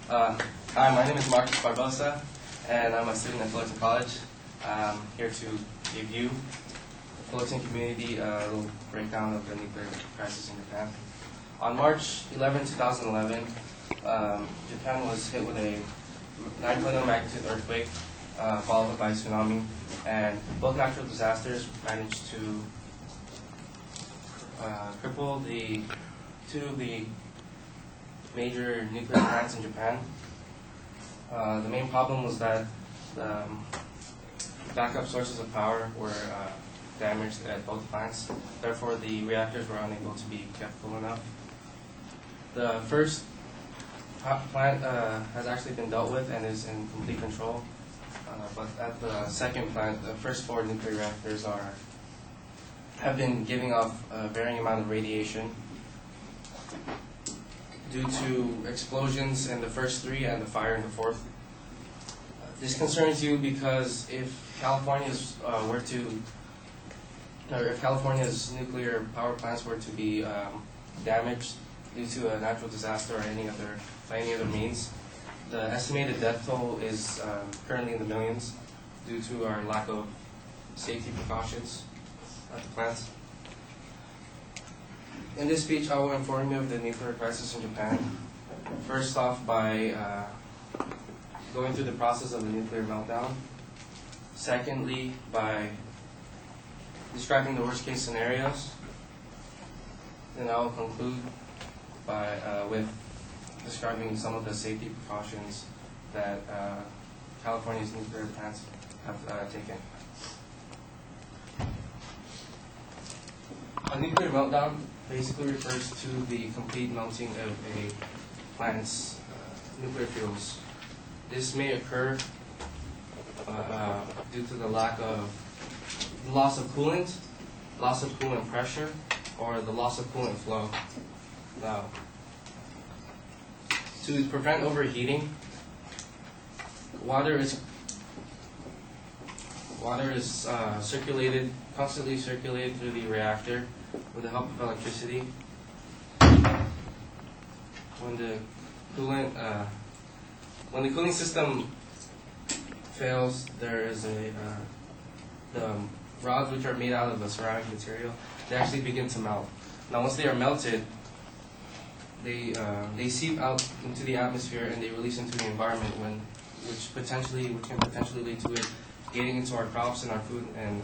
Hi, my name is Marcus Barbosa, and I'm a student at Fullerton College. I'm here to give you, the Fullerton community, a little breakdown of the nuclear crisis in Japan. On March 11, 2011, Japan was hit with a 9.0 magnitude earthquake, followed by a tsunami, and both natural disasters managed to cripple two of the major nuclear plants in Japan. The main problem was that backup sources of power were damaged at both plants. Therefore, the reactors were unable to be kept full enough. The first plant has actually been dealt with and is in complete control. But at the second plant, the first 4 nuclear reactors have been giving off a varying amount of radiation due to explosions in the first 3 and the fire in the 4th. This concerns you because if California's nuclear power plants were to be damaged due to a natural disaster or by any other means, the estimated death toll is currently in the millions due to our lack of safety precautions at the plants. In this speech, I will inform you of the nuclear crisis in Japan. First off, by going through the process of the nuclear meltdown. Secondly, by describing the worst case scenarios. Then I will conclude with describing some of the safety precautions that California's nuclear plants have taken. A nuclear meltdown basically refers to the complete melting of a plant's nuclear fuels. This may occur due to the loss of coolant, loss of coolant pressure, or the loss of coolant flow. Now, to prevent overheating, water is constantly circulated through the reactor with the help of electricity. When the cooling system fails, there is the rods, which are made out of a ceramic material, they actually begin to melt. Now, once they are melted, they seep out into the atmosphere and they release into the environment, which can potentially lead to it getting into our crops and our food and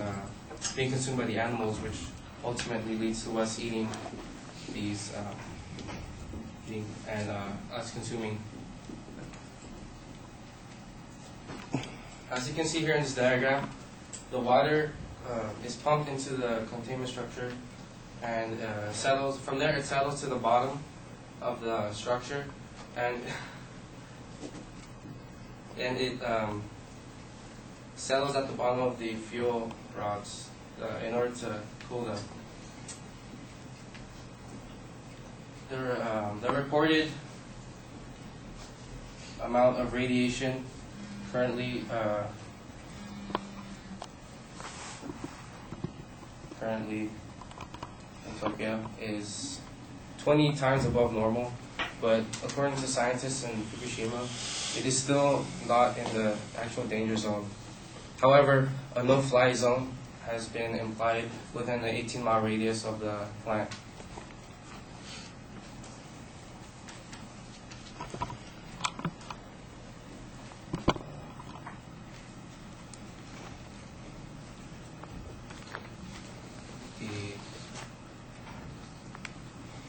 being consumed by the animals, which ultimately leads to us eating these and us consuming. As you can see here in this diagram, the water is pumped into the containment structure and settles. From there, it settles to the bottom of the structure, and it settles at the bottom of the fuel rods in order to cool them. The reported amount of radiation currently in Tokyo is 20 times above normal, but according to scientists in Fukushima, it is still not in the actual danger zone. However, a no-fly zone has been implied within the 18-mile radius of the plant.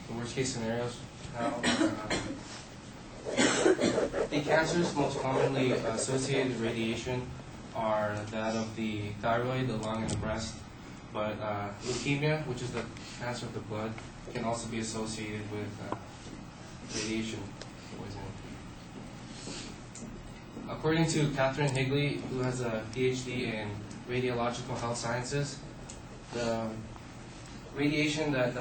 The worst case scenarios now. The cancers most commonly associated with radiation are that of the thyroid, the lung, and the breast. But leukemia, which is the cancer of the blood, can also be associated with radiation poisoning. According to Catherine Higley, who has a PhD in radiological health sciences, the radiation that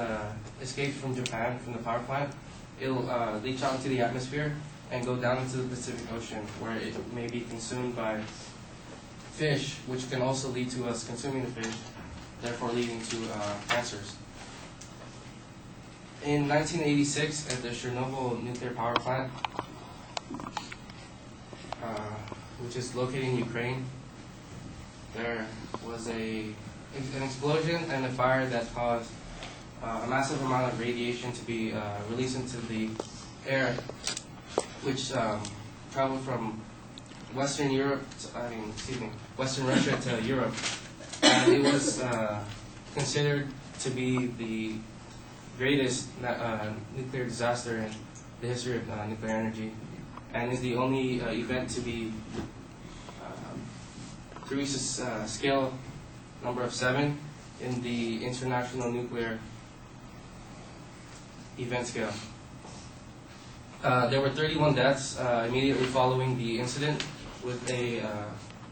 escapes from Japan, from the power plant, it'll leach out into the atmosphere and go down into the Pacific Ocean, where it may be consumed by fish, which can also lead to us consuming the fish, therefore leading to cancers. In 1986, at the Chernobyl nuclear power plant, which is located in Ukraine, there was an explosion and a fire that caused a massive amount of radiation to be released into the air, which traveled from Western Russia to Europe, and it was considered to be the greatest nuclear disaster in the history of nuclear energy, and is the only event to reach a scale number of 7 in the International Nuclear Event Scale. There were 31 deaths immediately following the incident, with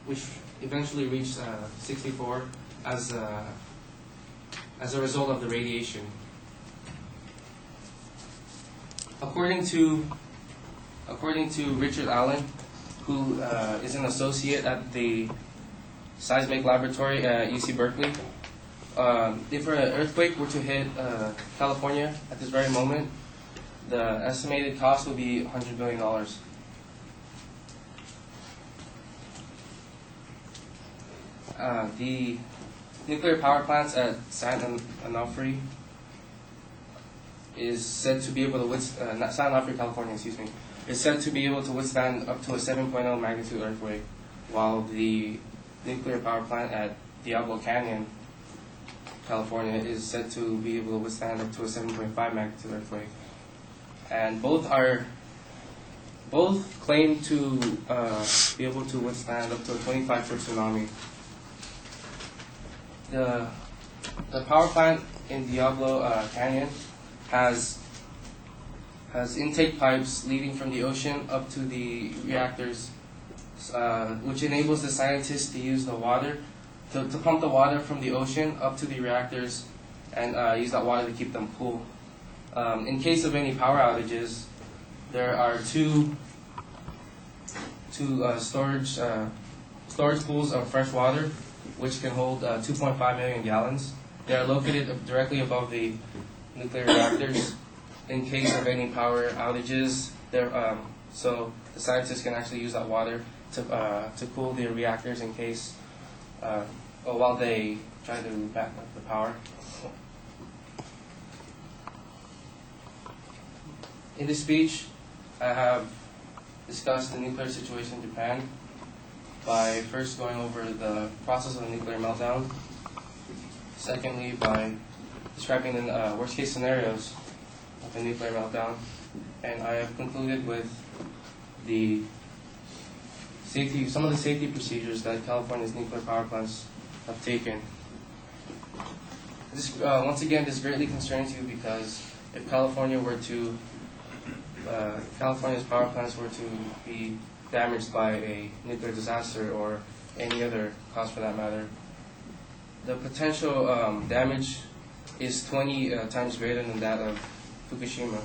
which eventually reached 64 as a result of the radiation. According to Richard Allen, who is an associate at the Seismic Laboratory at UC Berkeley, if an earthquake were to hit California at this very moment, the estimated cost would be $100 billion. The nuclear power plants at San Onofre is said to be able to withstand, San Onofre, California, is said to be able to withstand up to a 7.0 magnitude earthquake, while the nuclear power plant at Diablo Canyon, California, is said to be able to withstand up to a 7.5 magnitude earthquake. And both claim to be able to withstand up to a 25-foot tsunami. The power plant in Diablo Canyon has intake pipes leading from the ocean up to the reactors, which enables the scientists to use the water to pump the water from the ocean up to the reactors and use that water to keep them cool. In case of any power outages, there are two storage pools of fresh water, which can hold 2.5 million gallons. They are located directly above the nuclear reactors. In case of any power outages, so the scientists can actually use that water to cool the reactors in case, while they try to back up the power. In this speech, I have discussed the nuclear situation in Japan by first going over the process of a nuclear meltdown, secondly by describing the worst-case scenarios of a nuclear meltdown, and I have concluded with some of the safety procedures that California's nuclear power plants have taken. Once again, this greatly concerns you because if California's power plants were to be damaged by a nuclear disaster or any other cause for that matter, the potential damage is 20 times greater than that of Fukushima.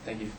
Thank you.